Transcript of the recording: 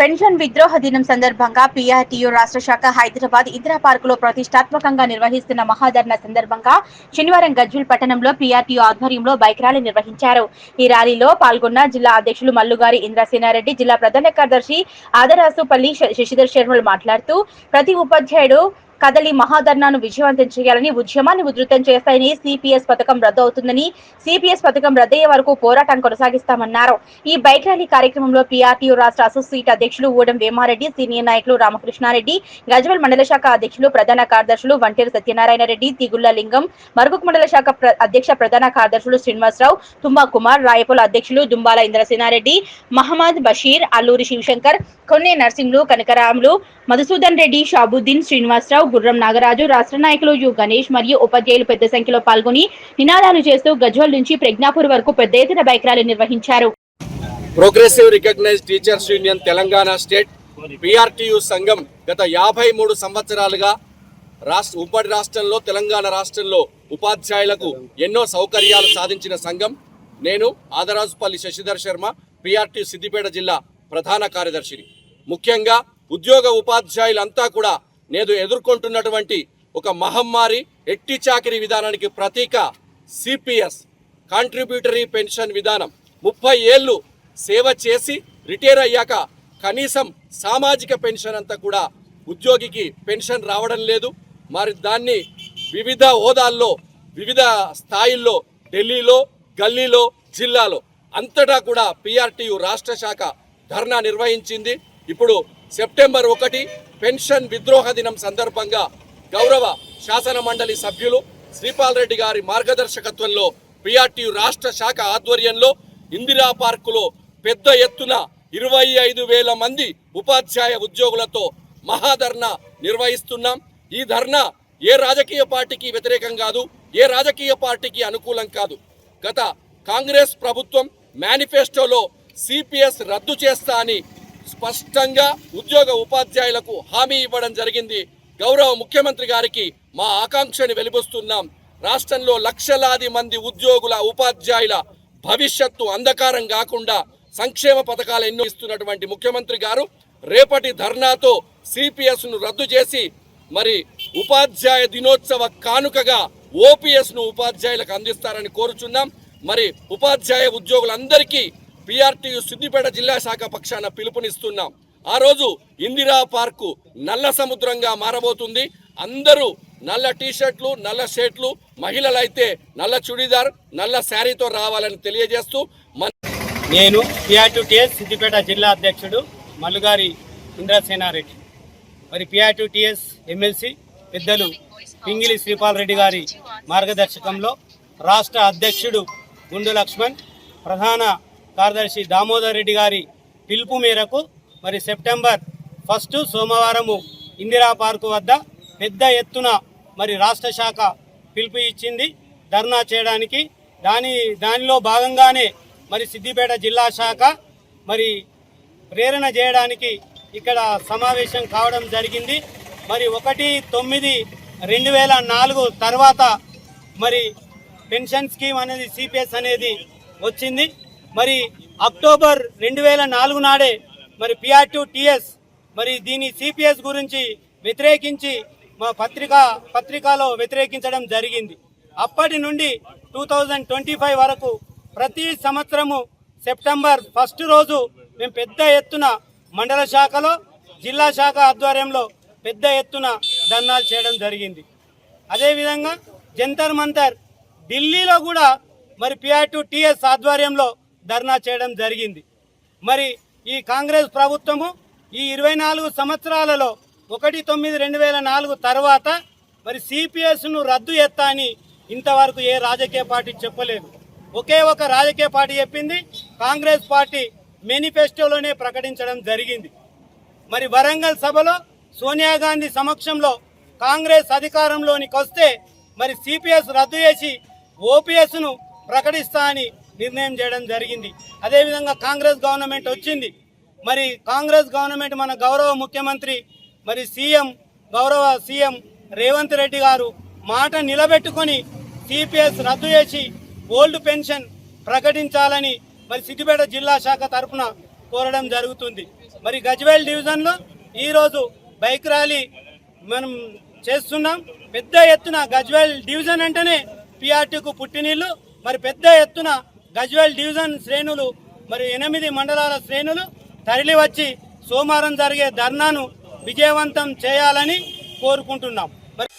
Pension విద్రోహ దినం సందర్భంగా పీఆర్టీయూ రాష్ట్ర శాఖ హైదరాబాద్ ఇందిరా పార్కులో ప్రతిష్టాత్మకంగా నిర్వహిస్తున్న మహాధర్నా సందర్భంగా శనివారం గజ్వేల్ పట్టణంలో పీఆర్టీయూ ఆధ్వర్యంలో బైక్ ర్యాలీ నిర్వహించారు. ఈ ర్యాలీలో పాల్గొన్న జిల్లా అధ్యక్షులు మల్లుగారి ఇంద్రసేనారెడ్డి, జిల్లా ప్రధాన కార్యదర్శి ఆదరాసుపల్లి శశిధర్ శర్మలు మాట్లాడుతూ ప్రతి ఉపాధ్యాయుడు కదలి మహాధర్నాను విజయవంతం చేయాలని, ఉద్యమాన్ని ఉధృతం చేస్తాయని, సిపిఎస్ పథకం రద్దు అవుతుందని, సిపిఎస్ పథకం రద్దయ్యే వరకు పోరాటం కొనసాగిస్తామన్నారు. ఈ బైక్ ర్యాలీ కార్యక్రమంలో పీఆర్టీయూ రాష్ట్ర అసోసియేట్ అధ్యక్షులు ఊడం వేమారెడ్డి, సీనియర్ నాయకులు రామకృష్ణారెడ్డి, గజ్వేల్ మండల శాఖ అధ్యక్షులు ప్రధాన కార్యదర్శులు వంటేరు సత్యనారాయణ రెడ్డి, తిగుళ్ల లింగం, మరుగుక్ మండల శాఖ అధ్యక్ష ప్రధాన కార్యదర్శులు శ్రీనివాసరావు, తుమ్మా కుమార్, రాయపోల అధ్యక్షులు దుంబాల ఇంద్రసేనారెడ్డి, మహమ్మద్ బషీర్, అల్లూరి శివశంకర్, కొన్నే నర్సింహులు, కనకరాములు, మధుసూదన్ రెడ్డి, షాబుద్దీన్, శ్రీనివాసరావు, గుర్రం నాగరాజు, రాష్ట్ర నాయకులు యు గణేష్ మరియు ఉపాధ్యాయులు పెద్ద సంఖ్యలో పాల్గొని నినాదాలు చేస్తూ గజ్వేల్ నుంచి ప్రజ్ఞాపూర్ వరకు పెద్ద ఎత్తున బైక్ ర్యాలీ నిర్వహించారు. Progressive recognised teachers union Telangana state PRTU సంఘం గత 53 సంవత్సరాలుగా ఉమ్మడి రాష్ట్రంలో తెలంగాణ రాష్ట్రంలో ఉపాధ్యాయులకు ఎన్నో సౌకర్యాలు సాధించిన సంఘం. నేను ఆదరాజుపల్లి శశిధర్ శర్మ, పీఆర్టీయూ సిద్దిపేట జిల్లా ప్రధాన కార్యదర్శిని. ముఖ్యంగా ఉద్యోగ ఉపాధ్యాయులంతా కూడా నేడు ఎదుర్కొంటున్నటువంటి ఒక మహమ్మారి ఎట్టి చాకిరీ విధానానికి ప్రతీక సిపిఎస్ కాంట్రిబ్యూటరీ పెన్షన్ విధానం. 30 ఏళ్ళు సేవ చేసి రిటైర్ అయ్యాక కనీసం సామాజిక పెన్షన్ అంతా కూడా ఉద్యోగికి పెన్షన్ రావడం లేదు. మరి దాన్ని వివిధ హోదాల్లో వివిధ స్థాయిల్లో ఢిల్లీలో, గల్లీలో, జిల్లాలో అంతటా కూడా పీఆర్టీయూ రాష్ట్ర శాఖ ధర్నా నిర్వహించింది. ఇప్పుడు సెప్టెంబర్ 1 పెన్షన్ విద్రోహ దినం సందర్భంగా గౌరవ శాసన మండలి సభ్యులు శ్రీపాల్ రెడ్డి గారి మార్గదర్శకత్వంలో పీఆర్టీయూ రాష్ట్ర శాఖ ఆధ్వర్యంలో ఇందిరా పార్కులో పెద్ద ఎత్తున 25,000 మంది ఉపాధ్యాయ ఉద్యోగులతో మహాధర్నా నిర్వహిస్తున్నాం. ఈ ధర్నా ఏ రాజకీయ పార్టీకి వ్యతిరేకం కాదు, ఏ రాజకీయ పార్టీకి అనుకూలం కాదు. గత కాంగ్రెస్ ప్రభుత్వం మేనిఫెస్టోలో సిపిఎస్ రద్దు చేస్తా అని స్పష్టంగా ఉద్యోగ ఉపాధ్యాయులకు హామీ ఇవ్వడం జరిగింది. గౌరవ ముఖ్యమంత్రి గారికి మా ఆకాంక్షని వెలిబుస్తున్నాం. రాష్ట్రంలో లక్షలాది మంది ఉద్యోగుల ఉపాధ్యాయుల భవిష్యత్తు అంధకారం కాకుండా సంక్షేమ పథకాలు ఎన్నో ఇస్తున్నటువంటి ముఖ్యమంత్రి గారు రేపటి ధర్నాతో సిపిఎస్ ను రద్దు చేసి మరి ఉపాధ్యాయ దినోత్సవ కానుకగా ఓపీఎస్ ను ఉపాధ్యాయులకు అందిస్తారని కోరుచున్నాం. మరి ఉపాధ్యాయ ఉద్యోగులందరికీ పీఆర్టీయూ సిద్దిపేట జిల్లా శాఖ పక్షాన పిలుపునిస్తున్నాం. ఆ రోజు ఇందిరా పార్కు నల్ల సముద్రంగా మారబోతుంది. అందరూ నల్ల టీషర్ట్లు, నల్ల షర్ట్లు, మహిళలైతే నల్ల చుడీదార్, నల్ల శారీతో రావాలని తెలియజేస్తూ నేను పీఆర్టీయూటీఎస్ సిద్దిపేట జిల్లా అధ్యక్షుడు మల్లుగారి ఇంద్రసేనారెడ్డి. మరి పీఆర్టీయూటీఎస్ ఎమ్మెల్సీ పెద్దలు పింగిలి శ్రీపాల్ రెడ్డి గారి మార్గదర్శకంలో రాష్ట్ర అధ్యక్షుడు గుండు లక్ష్మణ్, ప్రధాన కార్యదర్శి దామోదర్ రెడ్డి గారి పిలుపు మేరకు మరి సెప్టెంబర్ 1 సోమవారము ఇందిరా పార్కు వద్ద పెద్ద ఎత్తున మరి రాష్ట్ర శాఖ పిలుపు ఇచ్చింది ధర్నా చేయడానికి. దానిలో భాగంగానే మరి సిద్దిపేట జిల్లా శాఖ మరి ప్రేరణ చేయడానికి ఇక్కడ సమావేశం కావడం జరిగింది. మరి 1/9/2004 తర్వాత మరి పెన్షన్ స్కీమ్ అనేది సిపిఎస్ అనేది వచ్చింది. మరి అక్టోబర్ 2004 నాడే మరి పీఆర్టీయూటీఎస్ మరి దీని సిపిఎస్ గురించి వ్యతిరేకించి మా పత్రికలో వ్యతిరేకించడం జరిగింది. అప్పటి నుండి 2025 వరకు ప్రతి సంవత్సరము సెప్టెంబర్ 1 రోజు మేము పెద్ద ఎత్తున మండల శాఖలో, జిల్లా శాఖ ఆధ్వర్యంలో పెద్ద ఎత్తున ధర్నాలు చేయడం జరిగింది. అదేవిధంగా జంతర్ మంతర్ ఢిల్లీలో కూడా మరి పీఆర్టీయూటీఎస్ ఆధ్వర్యంలో ధర్నా చేయడం జరిగింది. మరి ఈ కాంగ్రెస్ ప్రభుత్వము ఈ 24 సంవత్సరాలలో 1/9/2004 తర్వాత మరి సిపిఎస్ను రద్దు ఎత్తా అని ఇంతవరకు ఏ రాజకీయ పార్టీ చెప్పలేదు. ఒకే ఒక రాజకీయ పార్టీ చెప్పింది, కాంగ్రెస్ పార్టీ మేనిఫెస్టోలోనే ప్రకటించడం జరిగింది. మరి వరంగల్ సభలో సోనియా గాంధీ సమక్షంలో కాంగ్రెస్ అధికారంలోనికి వస్తే మరి సిపిఎస్ రద్దు చేసి ఓపీఎస్ను ప్రకటిస్తా అని నిర్ణయం చేయడం జరిగింది. అదేవిధంగా కాంగ్రెస్ గవర్నమెంట్ వచ్చింది. మరి కాంగ్రెస్ గవర్నమెంట్ మన గౌరవ ముఖ్యమంత్రి మరి గౌరవ సీఎం రేవంత్ రెడ్డి గారు మాట నిలబెట్టుకొని సిపిఎస్ రద్దు చేసి ఓల్డ్ పెన్షన్ ప్రకటించాలని మరి సిద్దిపేట జిల్లా శాఖ తరఫున కోరడం జరుగుతుంది. మరి గజ్వేల్ డివిజన్లో ఈరోజు బైక్ ర్యాలీ మనం చేస్తున్నాం. పెద్ద ఎత్తున గజ్వేల్ డివిజన్ అంటేనే పిఆర్టీకు పుట్టినీళ్ళు. మరి పెద్ద ఎత్తున గజ్వేల్ డివిజన్ శ్రేణులు మరి 8 మండలాల శ్రేణులు తరలి వచ్చి సోమవారం జరిగే ధర్నాను విజయవంతం చేయాలని కోరుకుంటున్నాం. మరి